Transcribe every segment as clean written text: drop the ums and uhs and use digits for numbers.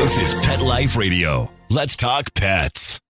This is Pet Life Radio. Let's talk pets.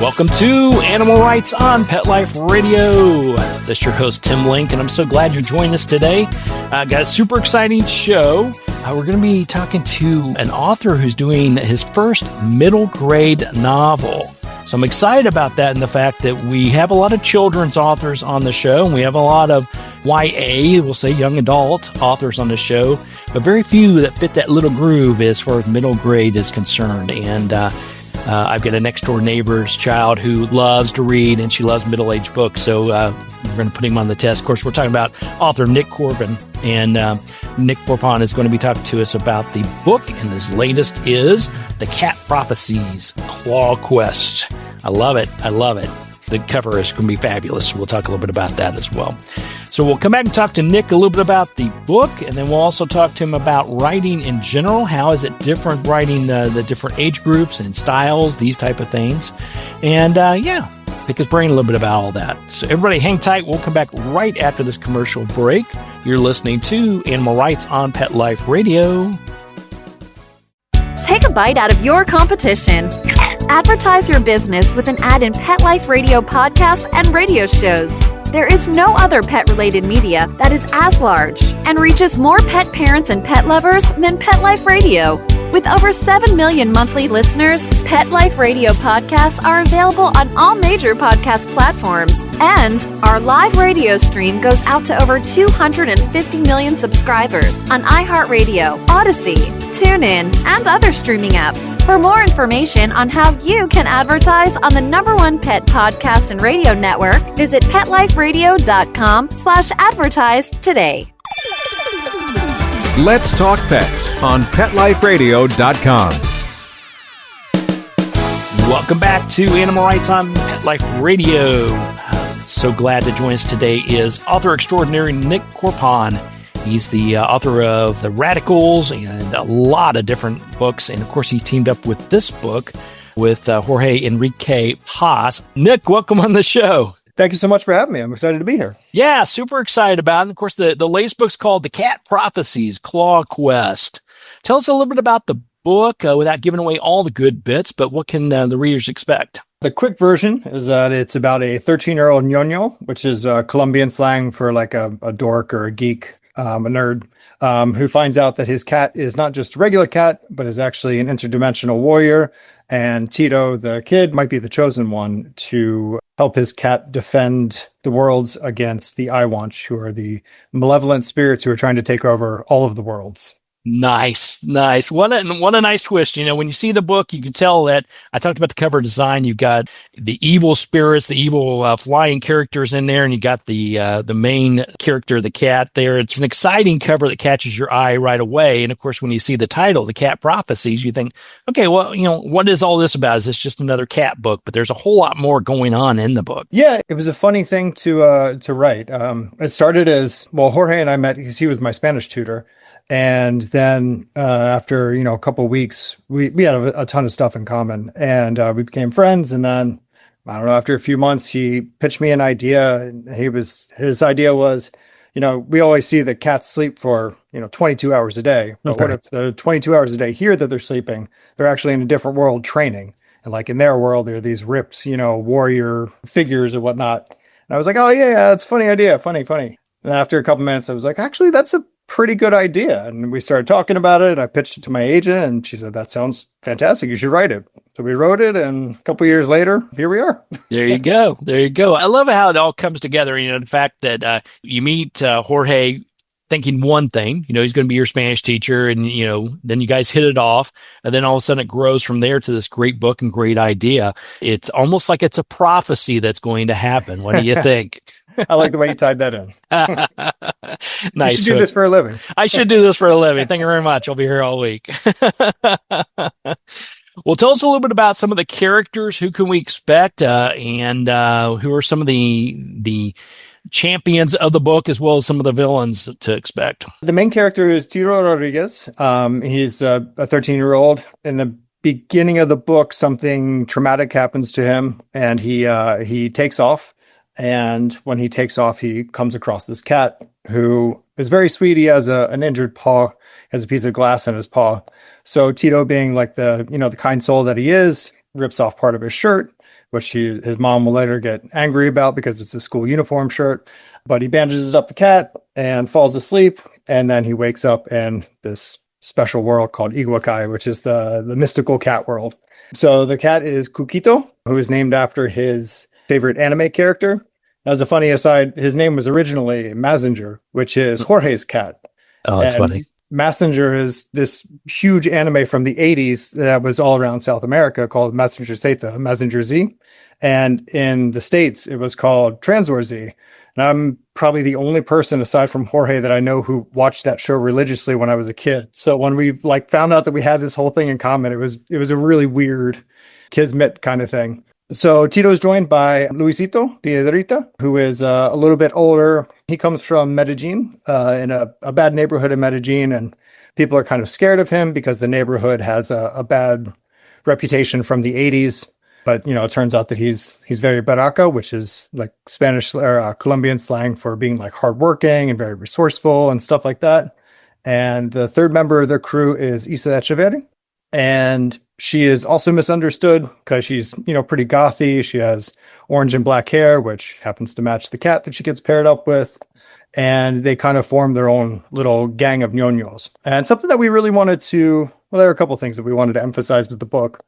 Welcome to Animal Rights on Pet Life Radio. This is your host, Tim Link, and I'm so glad you're joining us today. Got a super exciting show. We're going to be talking to an author who's doing his first middle grade novel. So I'm excited about that and the fact that we have a lot of children's authors on the show, and we have a lot of YA, we'll say young adult authors on the show, but very few that fit that little groove as far as middle grade is concerned. And I've got a next-door neighbor's child who loves to read, and she loves middle-aged books, so we're going to put him on the test. Of course, we're talking about author Nik Korpon, and Nik Korpon is going to be talking to us about the book, and his latest is The Cat Prophecies, Claw Quest. I love it. I love it. The cover is going to be fabulous. We'll talk a little bit about that as well. So we'll come back and talk to Nik a little bit about the book, and then we'll also talk to him about writing in general. How is it different writing the different age groups and styles, these type of things. And pick his brain a little bit about all that. So everybody hang tight. We'll come back right after this commercial break. You're listening to Animal Rights on Pet Life Radio. Take a bite out of your competition. Advertise your business with an ad in Pet Life Radio podcasts and radio shows. There is no other pet-related media that is as large and reaches more pet parents and pet lovers than Pet Life Radio. With over 7 million monthly listeners, Pet Life Radio podcasts are available on all major podcast platforms. And our live radio stream goes out to over 250 million subscribers on iHeartRadio, Odyssey, TuneIn, and other streaming apps. For more information on how you can advertise on the #1 pet podcast and radio network, visit PetLifeRadio.com/advertise today. Let's Talk Pets on PetLifeRadio.com. Welcome back to Animal Rights on Pet Life Radio. So glad to join us today is author extraordinary Nik Korpon. He's the author of The Radicals and a lot of different books. And of course, he teamed up with this book with Jorge Enrique Paz. Nik, welcome on the show. Thank you so much for having me. I'm excited to be here. Yeah, super excited about it. And of course, the latest book's called The Cat Prophecies, Claw Quest. Tell us a little bit about the book without giving away all the good bits, but what can the readers expect? The quick version is that it's about a 13-year-old ñoño, which is Colombian slang for like a dork or a geek, a nerd, who finds out that his cat is not just a regular cat, but is actually an interdimensional warrior. And Tito, the kid, might be the chosen one to help his cat defend the worlds against the Iwanch, who are the malevolent spirits who are trying to take over all of the worlds. Nice. What a nice twist. You know, when you see the book, you can tell that I talked about the cover design. You've got the evil spirits, the evil flying characters in there, and you got the main character, the cat there. It's an exciting cover that catches your eye right away. And of course, when you see the title, The Cat Prophecies, you think, okay, well, you know, what is all this about? Is this just another cat book? But there's a whole lot more going on in the book. Yeah, it was a funny thing to write. It started as, well, Jorge and I met because he was my Spanish tutor. And then after, a couple of weeks, we had a ton of stuff in common, and we became friends. And then, I don't know, after a few months, he pitched me an idea. And his idea was, we always see that cats sleep for, 22 hours a day. But Okay. What if the 22 hours a day here that they're sleeping, they're actually in a different world training? And like in their world, there are these ripped, warrior figures and whatnot. And I was like, oh, yeah, that's a funny idea. Funny. And after a couple minutes, I was like, actually, that's a pretty good idea. And we started talking about it. I pitched it to my agent, and she said, that sounds fantastic. You should write it. So we wrote it, and a couple years later, here we are. There you go. I love how it all comes together. The fact that you meet Jorge thinking one thing, he's going to be your Spanish teacher, and, then you guys hit it off, and then all of a sudden it grows from there to this great book and great idea. It's almost like it's a prophecy that's going to happen. What do you think? I like the way you tied that in. Nice. You should do this for a living. I should do this for a living. Thank you very much. I'll be here all week. Well, tell us a little bit about some of the characters. Who can we expect, and who are some of the champions of the book, as well as some of the villains to expect? The main character is Tito Rodriguez. He's a 13-year-old. In the beginning of the book, something traumatic happens to him, and he takes off. And when he takes off, he comes across this cat who is very sweet. He has an injured paw, has a piece of glass in his paw. So Tito, being like the kind soul that he is, rips off part of his shirt, which his mom will later get angry about because it's a school uniform shirt. But he bandages up the cat and falls asleep. And then he wakes up in this special world called Iguakai, which is the mystical cat world. So the cat is Kukito, who is named after his favorite anime character. As a funny aside, his name was originally Mazinger, which is Jorge's cat. Oh, that's funny. Mazinger is this huge anime from the 80s that was all around South America called Mazinger Z, Mazinger Z. And in the States, it was called Transwar Z. And I'm probably the only person aside from Jorge that I know who watched that show religiously when I was a kid. So when we found out that we had this whole thing in common, it was a really weird kismet kind of thing. So Tito is joined by Luisito Piedrita, who is a little bit older. He comes from Medellin, in a bad neighborhood in Medellin, and people are kind of scared of him because the neighborhood has a bad reputation from the 80s. But, it turns out that he's very baraka, which is like Spanish or Colombian slang for being like hardworking and very resourceful and stuff like that. And the third member of the crew is Isa Echeverri. And she is also misunderstood because she's, pretty gothy. She has orange and black hair, which happens to match the cat that she gets paired up with. And they kind of form their own little gang of ñoños. And something that we really wanted to, well, there are a couple things that we wanted to emphasize with the book.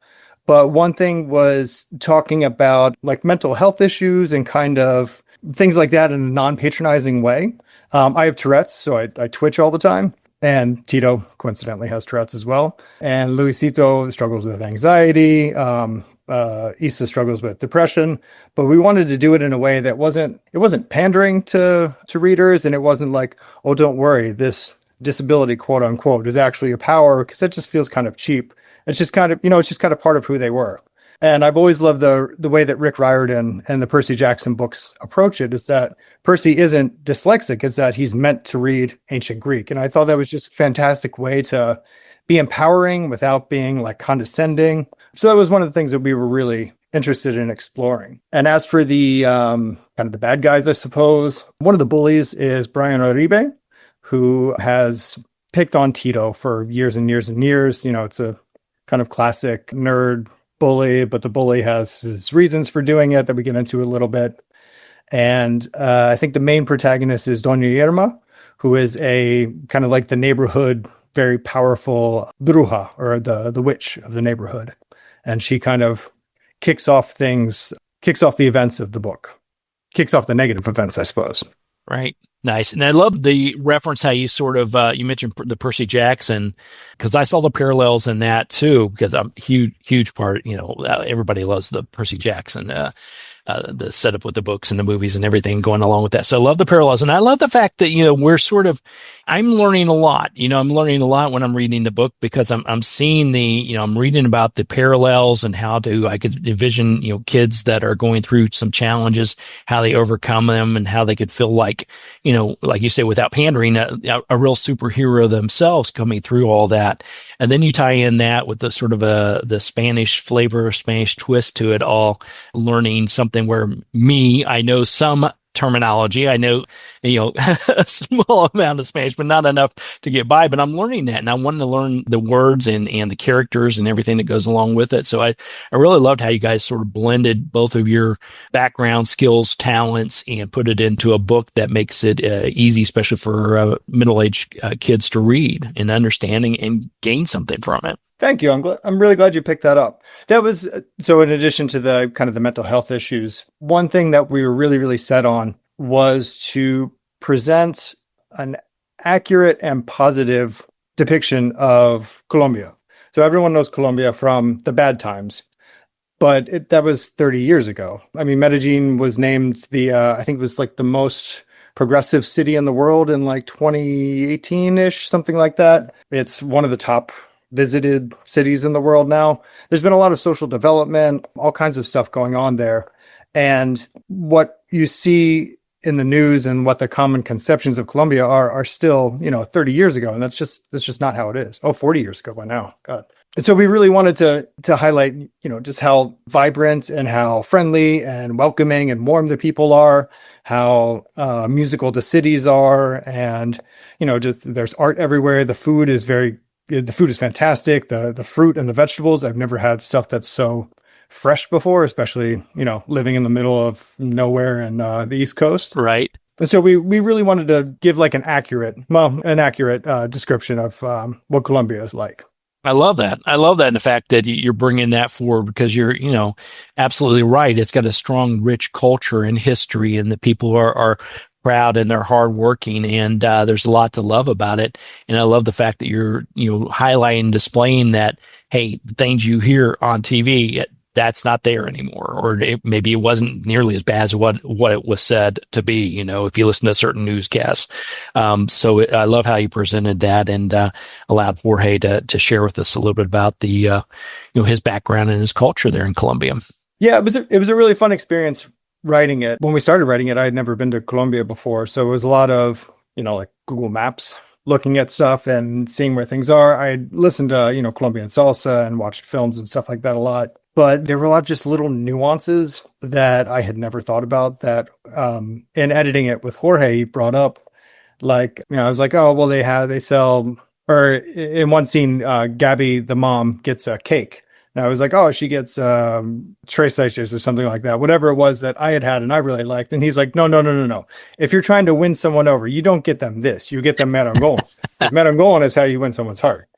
But one thing was talking about like mental health issues and kind of things like that in a non-patronizing way. I have Tourette's, so I twitch all the time. And Tito, coincidentally, has Tourette's as well. And Luisito struggles with anxiety. Issa struggles with depression. But we wanted to do it in a way that wasn't pandering to readers. And it wasn't like, oh, don't worry, this disability, quote unquote, is actually a power, because that just feels kind of cheap. It's just kind of part of who they were. And I've always loved the way that Rick Riordan and the Percy Jackson books approach it, is that Percy isn't dyslexic, it's that he's meant to read ancient Greek. And I thought that was just a fantastic way to be empowering without being like condescending. So that was one of the things that we were really interested in exploring. And as for the kind of the bad guys, I suppose, one of the bullies is Brian Uribe, who has picked on Tito for years and years and years. It's a kind of classic nerd bully, but the bully has his reasons for doing it that we get into a little bit. And I think the main protagonist is Doña Irma, who is a kind of like the neighborhood, very powerful bruja, or the witch of the neighborhood. And she kind of kicks off the events of the book, kicks off the negative events, I suppose. Right. Nice. And I love the reference how you sort of, you mentioned the Percy Jackson, because I saw the parallels in that too, because I'm huge part, everybody loves the Percy Jackson, the setup with the books and the movies and everything going along with that. So I love the parallels. And I love the fact that, I'm learning a lot. I'm learning a lot when I'm reading the book, because I'm seeing I'm reading about the parallels and I could envision, kids that are going through some challenges, how they overcome them, and how they could feel like, like you say, without pandering, a real superhero themselves coming through all that. And then you tie in that with the sort of the Spanish flavor, Spanish twist to it all, learning something where I know some terminology. I know, a small amount of Spanish, but not enough to get by. But I'm learning that, and I wanted to learn the words and the characters and everything that goes along with it. So I really loved how you guys sort of blended both of your background, skills, talents, and put it into a book that makes it easy, especially for middle-aged kids to read and understanding and gain something from it. Thank you. I'm really glad you picked that up. That was, so in addition to the kind of the mental health issues, one thing that we were really, really set on was to present an accurate and positive depiction of Colombia. So everyone knows Colombia from the bad times, but that was 30 years ago. I mean, Medellin was named I think it was like the most progressive city in the world in like 2018-ish, something like that. It's one of the top visited cities in the world now. There's been a lot of social development, all kinds of stuff going on there. And what you see in the news and what the common conceptions of Colombia are still, 30 years ago. And that's just not how it is. 40 years ago by now. God. And so we really wanted to highlight, just how vibrant and how friendly and welcoming and warm the people are, how musical the cities are, and just there's art everywhere. The food is fantastic. The fruit and the vegetables, I've never had stuff that's so fresh before, especially living in the middle of nowhere and the East Coast. Right. And so we really wanted to give like an accurate description of what Colombia is like. I love that. I love that. And the fact that you're bringing that forward, because you're, absolutely right. It's got a strong, rich culture and history, and the people are proud and they're hardworking, and there's a lot to love about it. And I love the fact that you're, highlighting and displaying that, hey, the things you hear on TV, that's not there anymore, or maybe it wasn't nearly as bad as what it was said to be, if you listen to certain newscasts. I love how you presented that, and allowed Jorge to share with us a little bit about the his background and his culture there in Colombia. Yeah, it was a really fun experience writing it. When we started writing it, I had never been to Colombia before, so it was a lot of like Google Maps, looking at stuff and seeing where things are. I listened to Colombian salsa and watched films and stuff like that a lot. But there were a lot of just little nuances that I had never thought about that in editing it with Jorge, he brought up. Like, I was like, oh, well, they sell, or in one scene, Gabby, the mom, gets a cake. And I was like, oh, she gets tres leches or something like that, whatever it was that I had and I really liked. And he's like, no. If you're trying to win someone over, you don't get them this. You get them merengon. Merengon is how you win someone's heart.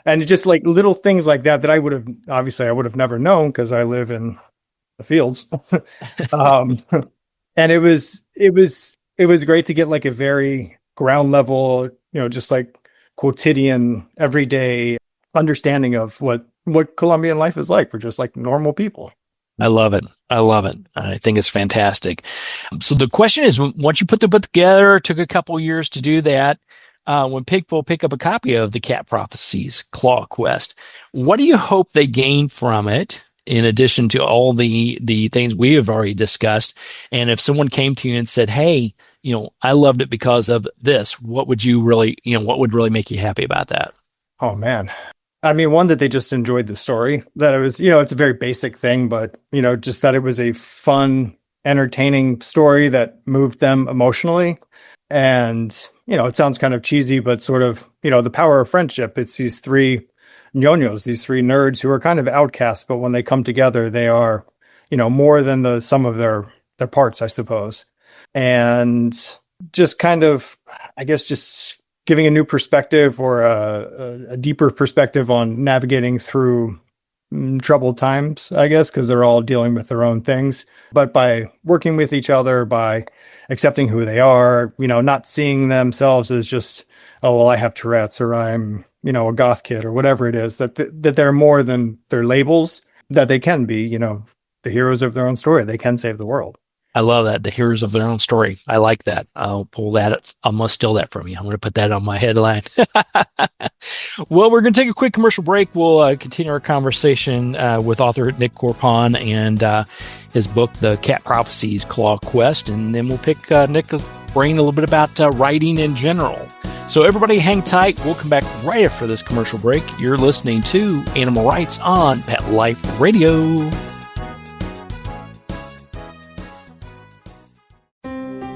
And just like little things like that I would have never known because I live in the fields. And it was great to get like a very ground level, just like quotidian, everyday understanding of what Colombian life is like for just like normal people. I love it. I think it's fantastic. So the question is, once you put the book together, it took a couple years to do that. When people pick up a copy of the Cat Prophecies Claw Quest, what do you hope they gain from it, in addition to all the things we have already discussed? And if someone came to you and said, hey, I loved it because of this, what would really make you happy about that? Oh, man. I mean, one, that they just enjoyed the story, that it was, it's a very basic thing, but, just that it was a fun, entertaining story that moved them emotionally. And, it sounds kind of cheesy, but sort of, the power of friendship. It's these three ñoños, these three nerds who are kind of outcasts, but when they come together, they are, more than the sum of their parts, I suppose. And just kind of, I guess, just giving a new perspective, or a deeper perspective on navigating through troubled times, I guess, because they're all dealing with their own things. But by working with each other, by accepting who they are, not seeing themselves as just, oh, well, I have Tourette's, or I'm, a goth kid, or whatever it is, that they're more than their labels, that they can be, the heroes of their own story. They can save the world. I love that. The heroes of their own story. I like that. I'll pull that. I'm going to steal that from you. I'm going to put that on my headline. Well, we're going to take a quick commercial break. We'll continue our conversation with author Nik Korpon and his book, The Cat Prophecies Claw Quest. And then we'll pick Nik's brain a little bit about writing in general. So everybody hang tight. We'll come back right after this commercial break. You're listening to Animal Rights on Pet Life Radio.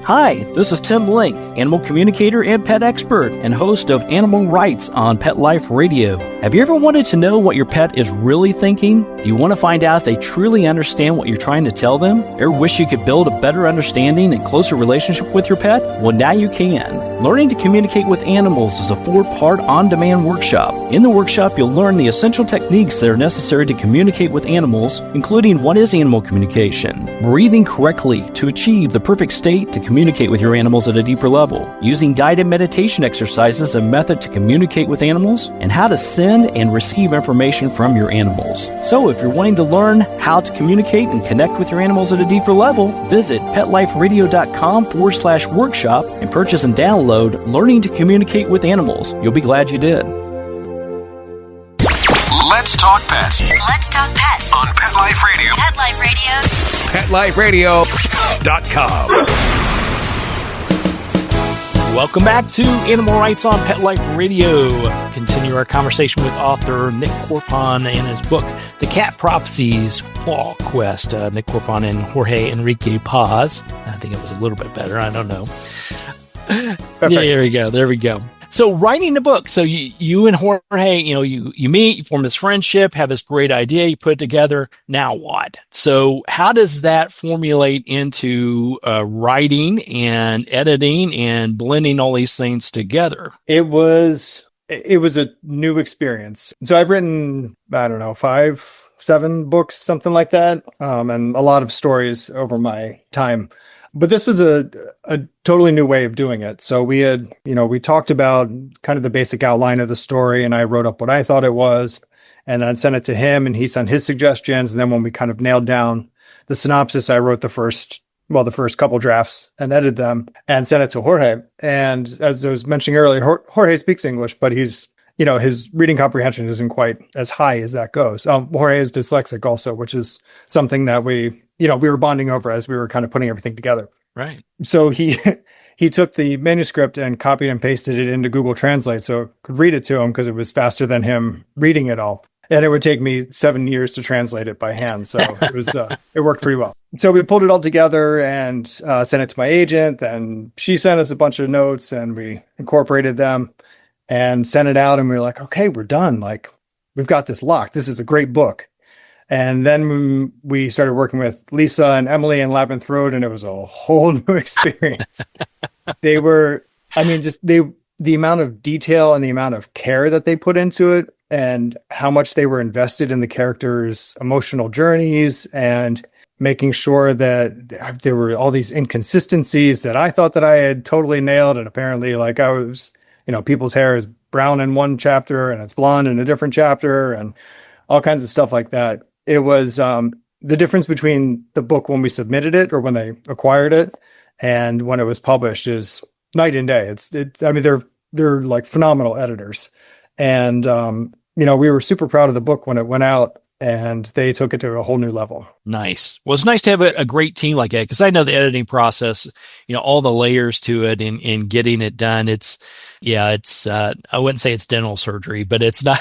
Hi, this is Tim Link, animal communicator and pet expert and host of Animal Rights on Pet Life Radio. Have you ever wanted to know what your pet is really thinking? Do you want to find out if they truly understand what you're trying to tell them? Or wish you could build a better understanding and closer relationship with your pet? Well, now you can. Learning to Communicate with Animals is a 4-part on-demand workshop. In the workshop, you'll learn the essential techniques that are necessary to communicate with animals, including what is animal communication, breathing correctly to achieve the perfect state to communicate with your animals at a deeper level, using guided meditation exercises, a method to communicate with animals, and how to send and receive information from your animals. So if you're wanting to learn how to communicate and connect with your animals at a deeper level, visit petliferadio.com/workshop and purchase and download Learning to Communicate with Animals. You'll be glad you did. Let's talk pets. Let's talk pets On Pet Life Radio. Pet Life Radio. PetLifeRadio.com. Welcome back to Animal Rights on Pet Life Radio. continue our conversation with author Nik Korpon and his book, The Cat Prophecies, Claw Quest. Nik Korpon and Jorge Enrique Paz. I think it was a little bit better. I don't know. Yeah, there we go. There we go. So writing the book. So you and Jorge, you meet, you form this friendship, have this great idea, you put it together. Now what? So how does that formulate into writing and editing and blending all these things together? It was a new experience. So I've written, I don't know, 5, 7 books, something like that, and a lot of stories over my time. But this was a totally new way of doing it. So we had, we talked about kind of the basic outline of the story, and I wrote up what I thought it was, and then sent it to him, and he sent his suggestions. And then when we kind of nailed down the synopsis, I wrote the first couple drafts and edited them and sent it to Jorge. And as I was mentioning earlier, Jorge speaks English, but he's, his reading comprehension isn't quite as high as that goes. Jorge is dyslexic also, which is something that we were bonding over as we were kind of putting everything together. Right. So he took the manuscript and copied and pasted it into Google Translate so I could read it to him because it was faster than him reading it all. And it would take me 7 years to translate it by hand. So it worked pretty well. So we pulled it all together and sent it to my agent. Then she sent us a bunch of notes and we incorporated them and sent it out. And we were like, okay, we're done. Like, we've got this locked. This is a great book. And then we started working with Lisa and Emily and Labyrinth Road, and it was a whole new experience. They were, the amount of detail and the amount of care that they put into it and how much they were invested in the characters' emotional journeys and making sure that there were all these inconsistencies that I thought that I had totally nailed. And apparently, like, I was, people's hair is brown in one chapter and it's blonde in a different chapter and all kinds of stuff like that. It was the difference between the book when we submitted it or when they acquired it and when it was published is night and day. They're like phenomenal editors. And, we were super proud of the book when it went out and they took it to a whole new level. Nice. Well, it's nice to have a great team like that because I know the editing process, all the layers to it in getting it done. I wouldn't say it's dental surgery, but it's not,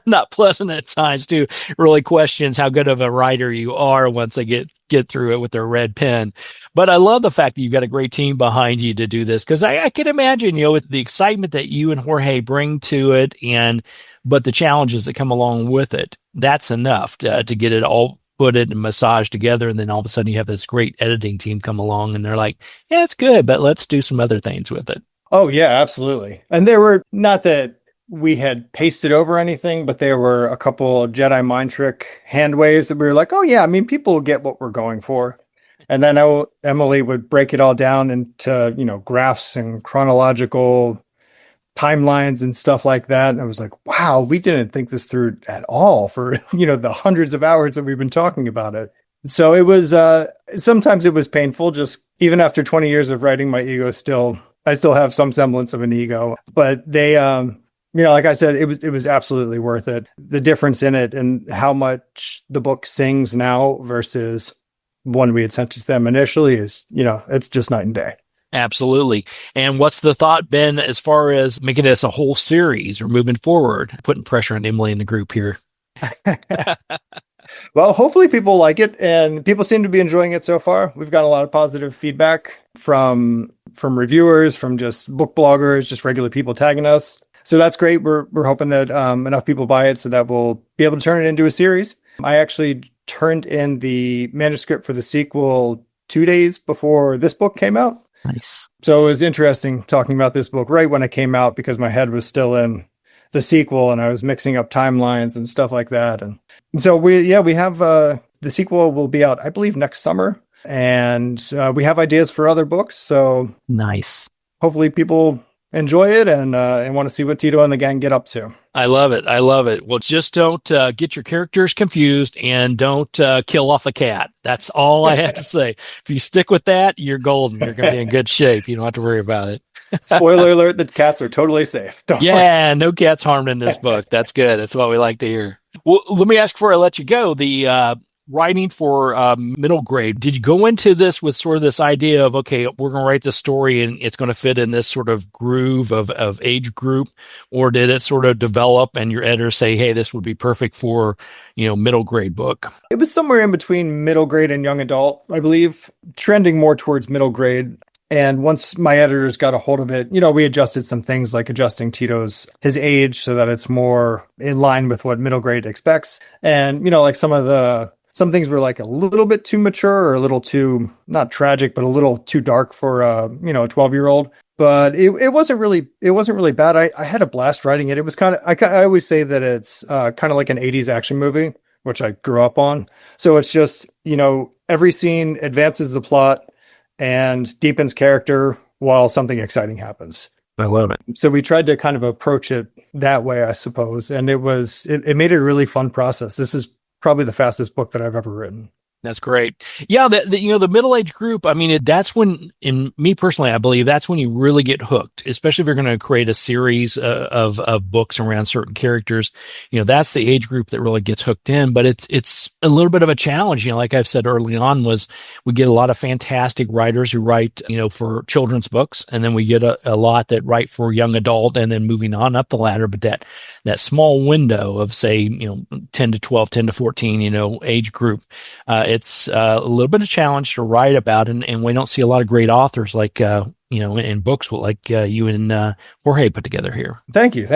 not pleasant at times too. Really questions how good of a writer you are once they get through it with their red pen. But I love the fact that you've got a great team behind you to do this because I can imagine, with the excitement that you and Jorge bring to it but the challenges that come along with it, that's enough to get it all put it and massaged together. And then all of a sudden you have this great editing team come along and they're like, yeah, it's good, but let's do some other things with it. Oh yeah, absolutely. And there were, not that we had pasted over anything, but there were a couple of Jedi mind trick hand waves that we were like, oh yeah, people get what we're going for. And then Emily would break it all down into, graphs and chronological timelines and stuff like that. And I was like, wow, we didn't think this through at all for, the hundreds of hours that we've been talking about it. So it was, sometimes it was painful, just even after 20 years of writing, I still have some semblance of an ego, but they, like I said, it was absolutely worth it. The difference in it and how much the book sings now versus when we had sent it to them initially is, it's just night and day. Absolutely. And what's the thought been as far as making this a whole series or moving forward, putting pressure on Emily and the group here? Well, hopefully people like it and people seem to be enjoying it so far. We've got a lot of positive feedback from reviewers, from just book bloggers, just regular people tagging us. So that's great. We're hoping that enough people buy it so that we'll be able to turn it into a series. I actually turned in the manuscript for the sequel 2 days before this book came out. Nice. So it was interesting talking about this book right when it came out because my head was still in the sequel and I was mixing up timelines and stuff like that. And so we have the sequel will be out, I believe, next summer. And we have ideas for other books. So nice. Hopefully people enjoy it and want to see what Tito and the gang get up to. I love it. I love it. Well, just don't get your characters confused and don't kill off a cat. That's all I have to say. If you stick with that, you're golden. You're going to be in good shape. You don't have to worry about it. Spoiler alert, the cats are totally safe. Don't worry. No cats harmed in this book. That's good. That's what we like to hear. Well, let me ask before I let you go, the writing for middle grade, did you go into this with sort of this idea of, okay, we're going to write this story and it's going to fit in this sort of groove of age group, or did it sort of develop and your editor say, hey, this would be perfect for, middle grade book? It was somewhere in between middle grade and young adult, I believe, trending more towards middle grade. And once my editors got a hold of it, we adjusted some things like adjusting his age so that it's more in line with what middle grade expects. And, like some things were like a little bit too mature or a little too, not tragic, but a little too dark for, a 12-year-old. But it wasn't really bad. I had a blast writing it. It was I always say that it's kind of like an 80s action movie, which I grew up on. So it's just, every scene advances the plot and deepens character while something exciting happens. I love it. So we tried to kind of approach it that way, I suppose. And it made it a really fun process. This is probably the fastest book that I've ever written. That's great. Yeah, the middle-aged group, I mean, that's when, in me personally, I believe that's when you really get hooked, especially if you're going to create a series of books around certain characters. That's the age group that really gets hooked in, but it's a little bit of a challenge. Like I've said early on, we get a lot of fantastic writers who write, for children's books, and then we get a lot that write for young adult and then moving on up the ladder. But that small window of, say, 10 to 12, 10 to 14, age group, it's a little bit of challenge to write about, and we don't see a lot of great authors like, in books like you and Jorge put together here. Thank you.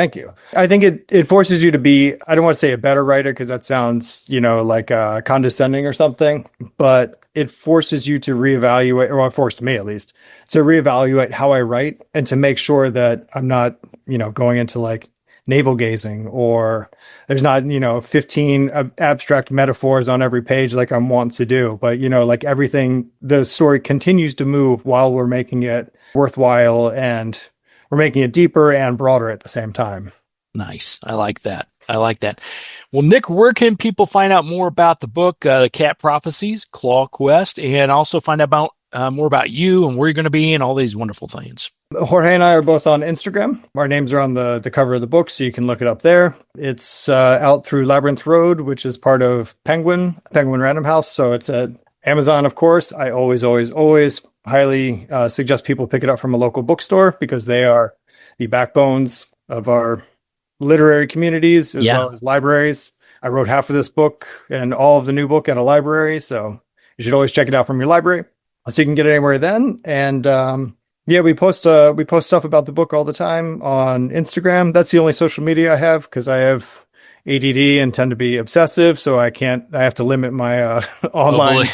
I think it forces you to be, I don't want to say a better writer because that sounds, like condescending or something, but it forces you to reevaluate, or it forced me at least, to reevaluate how I write and to make sure that I'm not, going into like navel gazing, or there's not, 15 abstract metaphors on every page like I'm wanting to do. But, like everything, the story continues to move while we're making it worthwhile, and we're making it deeper and broader at the same time. Nice. I like that. Well, Nik, where can people find out more about the book, the Cat Prophecies, Claw Quest, and also find out more about you and where you're going to be and all these wonderful things? Jorge and I are both on Instagram. Our names are on the cover of the book, so you can look it up there. It's out through Labyrinth Road, which is part of Penguin Random House. So it's at Amazon, of course. I always highly suggest people pick it up from a local bookstore because they are the backbones of our literary communities as well as libraries. I wrote half of this book and all of the new book at a library, so you should always check it out from your library so you can get it anywhere then. And we post stuff about the book all the time on Instagram. That's the only social media I have because I have ADD and tend to be obsessive, so I have to limit my online.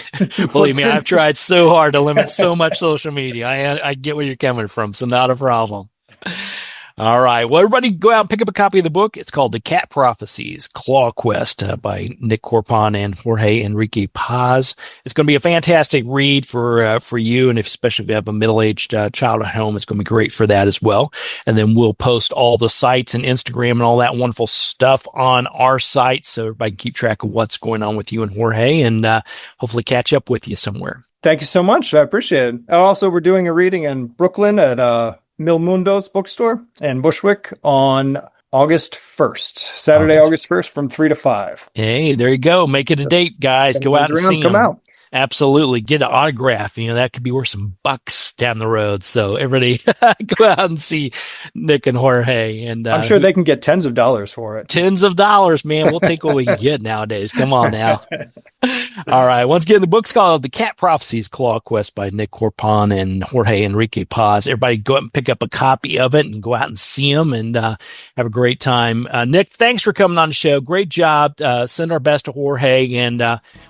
Believe me, I've tried so hard to limit so much social media. I get where you're coming from, so not a problem. All right. Well, everybody go out and pick up a copy of the book. It's called The Cat Prophecies, Claw Quest by Nik Korpon and Jorge Enrique Paz. It's going to be a fantastic read for you. And especially if you have a middle-aged child at home, it's going to be great for that as well. And then we'll post all the sites and Instagram and all that wonderful stuff on our site so everybody can keep track of what's going on with you and Jorge and hopefully catch up with you somewhere. Thank you so much. I appreciate it. Also, we're doing a reading in Brooklyn at Mil Mundo's bookstore in Bushwick on August 1st, Saturday, August 1st from 3 to 5. Hey, there you go. Make it a date, guys. Go out and see them. Come out. Absolutely. Get an autograph. That could be worth some bucks down the road. So everybody go out and see Nik and Jorge. And I'm sure they can get tens of dollars for it. Tens of dollars, man. We'll take what we can get nowadays. Come on now. All right. Once again, the book's called The Cat Prophecies, Claw Quest by Nik Korpon and Jorge Enrique Paz. Everybody go out and pick up a copy of it and go out and see them and have a great time. Nik, thanks for coming on the show. Great job. Send our best to Jorge, and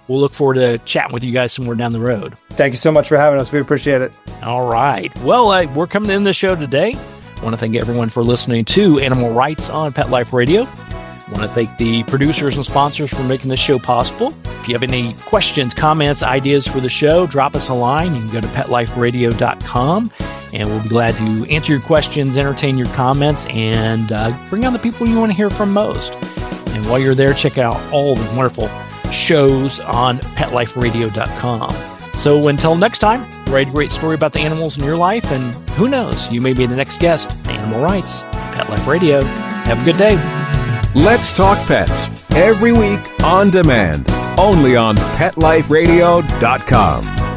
we'll look forward to chatting with you guys somewhere down the road. Thank you so much for having us. We appreciate it. All right. Well, we're coming to the end of the show today. I want to thank everyone for listening to Animal Rights on Pet Life Radio. I want to thank the producers and sponsors for making this show possible. If you have any questions, comments, ideas for the show, drop us a line. You can go to PetLifeRadio.com, and we'll be glad to answer your questions, entertain your comments, and bring on the people you want to hear from most. And while you're there, check out all the wonderful shows on PetLifeRadio.com. So until next time, write a great story about the animals in your life, and who knows, you may be the next guest. Animal Rights, Pet Life Radio. Have a good day. Let's Talk Pets, every week on demand. Only on PetLifeRadio.com.